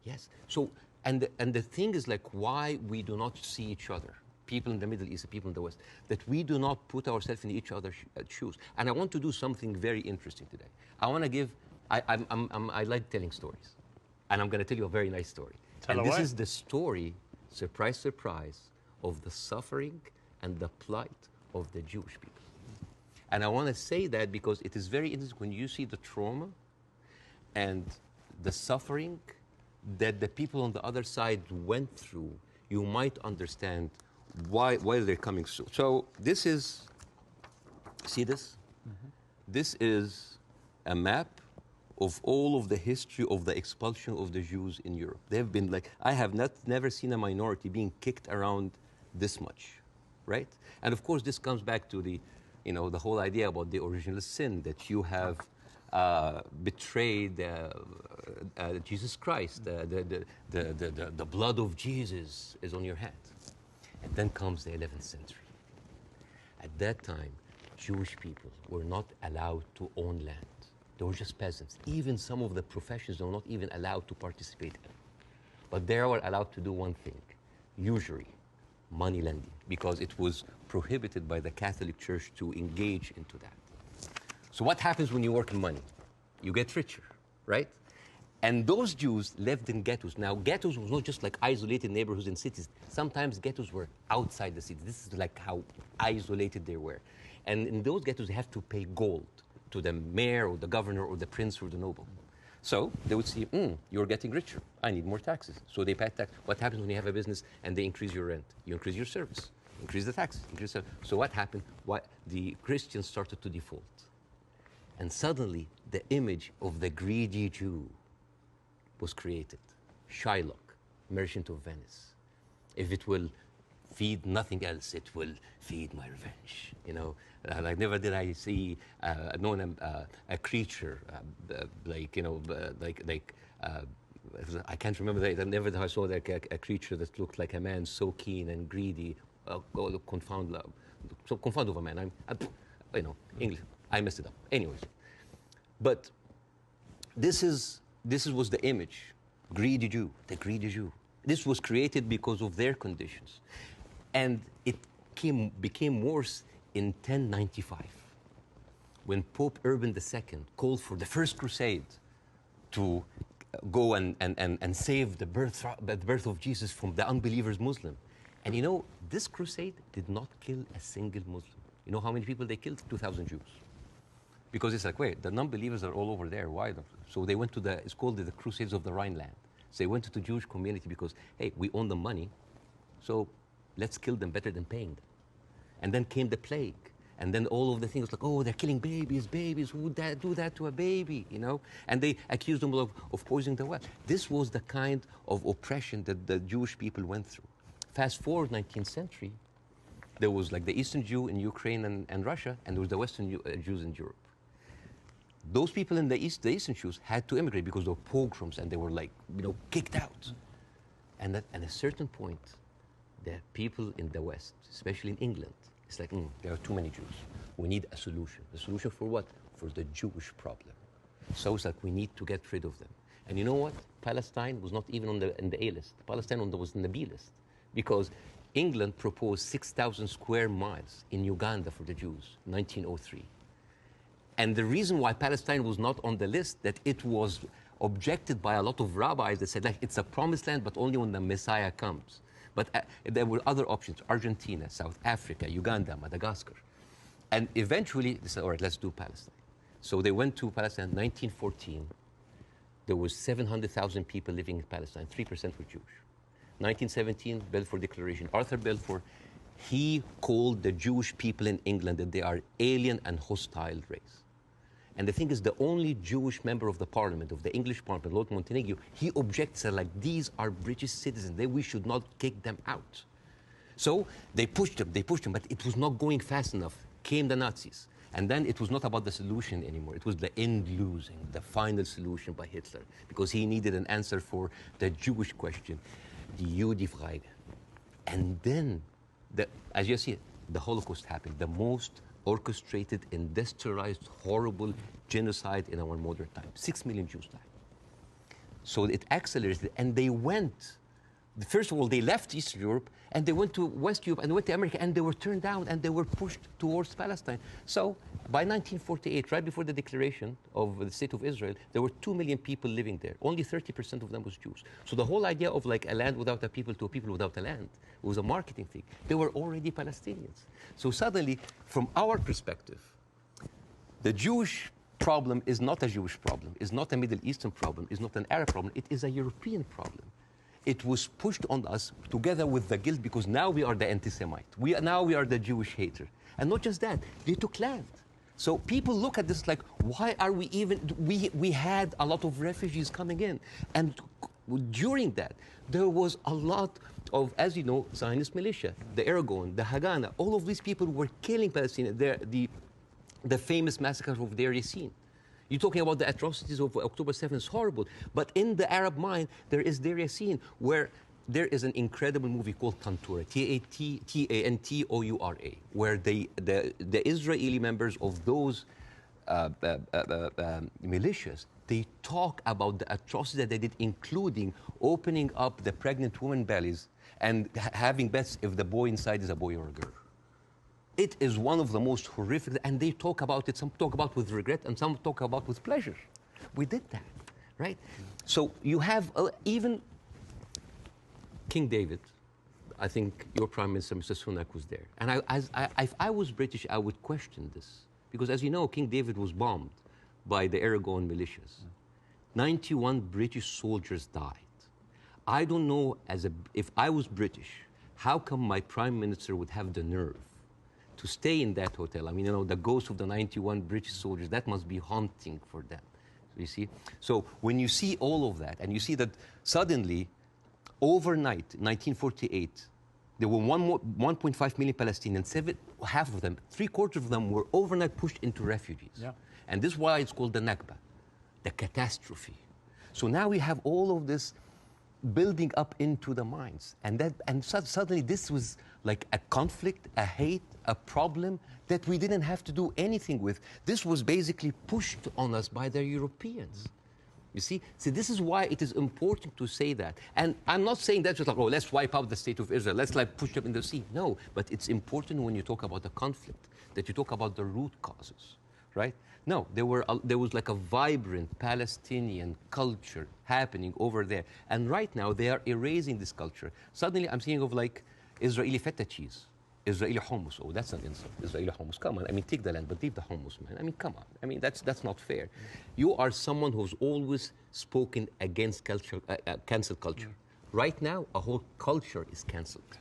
Yes. So, and the thing is like why we do not see each other, people in the Middle East, people in the West, that we do not put ourselves in each other's shoes. And I want to do something very interesting today. I want to give, I like telling stories. And I'm going to tell you a very nice story. Tell and away. This is the story, surprise, surprise, of the suffering and the plight of the Jewish people. And I want to say that because it is very interesting when you see the trauma and the suffering that the people on the other side went through, you might understand why they're coming so. So this is, see this? This is a map of all of the history of the expulsion of the Jews in Europe. They've been like, I have never seen a minority being kicked around this much, right? And of course, this comes back to the, you know, the whole idea about the original sin, that you have betrayed Jesus Christ. The blood of Jesus is on your hand. And then comes the 11th century. At that time, Jewish people were not allowed to own land. They were just peasants. Even some of the professions were not even allowed to participate in. But they were allowed to do one thing, usury, money lending, because it was prohibited by the Catholic Church to engage into that. So what happens when you work in money? You get richer, right? And those Jews lived in ghettos. Now, ghettos was not just like isolated neighborhoods in cities. Sometimes ghettos were outside the city. This is like how isolated they were. And in those ghettos, they have to pay gold to the mayor or the governor or the prince or the noble. So they would see, you're getting richer. I need more taxes. So they pay tax. What happens when you have a business and they increase your rent? You increase your service, increase the taxes. So what happened? The Christians started to default. And suddenly, the image of the greedy Jew was created. Shylock, merchant of Venice. If it will feed nothing else, it will feed my revenge. You know, like never did I see a creature like, you know, I can't remember that. Never did I saw like a creature that looked like a man, so keen and greedy. Confound of a man. You know, English. I messed it up. Anyways, but this was the image, greedy Jew, the greedy Jew. This was created because of their conditions, and it became worse in 1095, when Pope Urban II called for the first crusade to go and save the birth of Jesus from the unbelievers Muslim. And you know, this crusade did not kill a single Muslim. You know how many people they killed? 2,000 Jews. Because it's like, wait, the non-believers are all over there. Why don't? So they went to it's called the Crusades of the Rhineland. So they went to the Jewish community because, hey, we own the money, so let's kill them better than paying them. And then came the plague. And then all of the things like, oh, they're killing babies, who would do that to a baby, you know? And they accused them of poisoning the well. This was the kind of oppression that the Jewish people went through. Fast forward 19th century, there was like the Eastern Jew in Ukraine and Russia, and there was the Western Jews in Europe. Those people in the Eastern Jews had to immigrate because there were pogroms and they were like, you know, kicked out. And at a certain point, the people in the West, especially in England, it's like, there are too many Jews. We need a solution. The solution for what? For the Jewish problem. So it's like we need to get rid of them. And you know what? Palestine was not even on the A list. Palestine was on the B list, because England proposed 6,000 square miles in Uganda for the Jews, 1903. And the reason why Palestine was not on the list, that it was objected by a lot of rabbis that said, like, it's a promised land, but only when the Messiah comes. But there were other options: Argentina, South Africa, Uganda, Madagascar. And eventually they said, all right, let's do Palestine. So they went to Palestine in 1914. There was 700,000 people living in Palestine, 3% were Jewish. 1917, Balfour Declaration. Arthur Balfour, he called the Jewish people in England that they are alien and hostile race. And the thing is, the only Jewish member of the parliament, of the English parliament, Lord Montague, he objects, like, these are British citizens, we should not kick them out. So they pushed them, but it was not going fast enough. Came the Nazis. And then it was not about the solution anymore. It was the end losing, the final solution by Hitler, because he needed an answer for the Jewish question, the Judefrage. And then, as you see, the Holocaust happened, the most orchestrated, industrialized, horrible genocide in our modern time. 6 million Jews died. So it accelerated, and they went. First of all, they left Eastern Europe, and they went to West Europe, and went to America, and they were turned down, and they were pushed towards Palestine. So by 1948, right before the declaration of the State of Israel, there were 2 million people living there. Only 30% of them was Jews. So the whole idea of like a land without a people to a people without a land was a marketing thing. They were already Palestinians. So suddenly, from our perspective, the Jewish problem is not a Jewish problem, is not a Middle Eastern problem, is not an Arab problem. It is a European problem. It was pushed on us together with the guilt because now we are the anti-Semite. Now we are the Jewish hater. And not just that, they took land. So people look at this like, why are we even, we had a lot of refugees coming in. And during that, there was a lot of, as you know, Zionist militia, the Aragon, the Haganah, all of these people were killing Palestinians. The famous massacre of Deir Yassin. You're talking about the atrocities of October 7th, it's horrible. But in the Arab mind, there is Deir Yassin, where there is an incredible movie called Tantoura, Tantoura, where the Israeli members of those militias, they talk about the atrocities that they did, including opening up the pregnant women's bellies and having bets if the boy inside is a boy or a girl. It is one of the most horrific, and they talk about it, some talk about with regret, and some talk about with pleasure. We did that, right? So you have even King David. I think your Prime Minister, Mr. Sunak, was there. And if I was British, I would question this. Because as you know, King David was bombed by the Aragon militias. 91 British soldiers died. I don't know, if I was British, how come my Prime Minister would have the nerve to stay in that hotel? I mean, you know, the ghost of the 91 British soldiers, that must be haunting for them. You see? So when you see all of that, and you see that suddenly, overnight, 1948, there were 1.5 million Palestinians, half of them, 3/4 of them were overnight pushed into refugees. Yeah. And this is why it's called the Nakba, the catastrophe. So now we have all of this building up into the minds. And suddenly this was like a conflict, a hate, a problem that we didn't have to do anything with. This was basically pushed on us by the Europeans. You see? So this is why it is important to say that. And I'm not saying that just like, oh, let's wipe out the State of Israel, let's like push them in the sea. No, but it's important when you talk about the conflict, that you talk about the root causes, right? No, there was like a vibrant Palestinian culture happening over there. And right now, they are erasing this culture. Suddenly, I'm thinking of like Israeli feta cheese, Israeli hummus. Oh, that's an insult. Israeli hummus, come on. I mean, take the land, but leave the hummus, man. I mean, come on. I mean, that's not fair. You are someone who's always spoken against culture, cancel culture. Right now, a whole culture is canceled.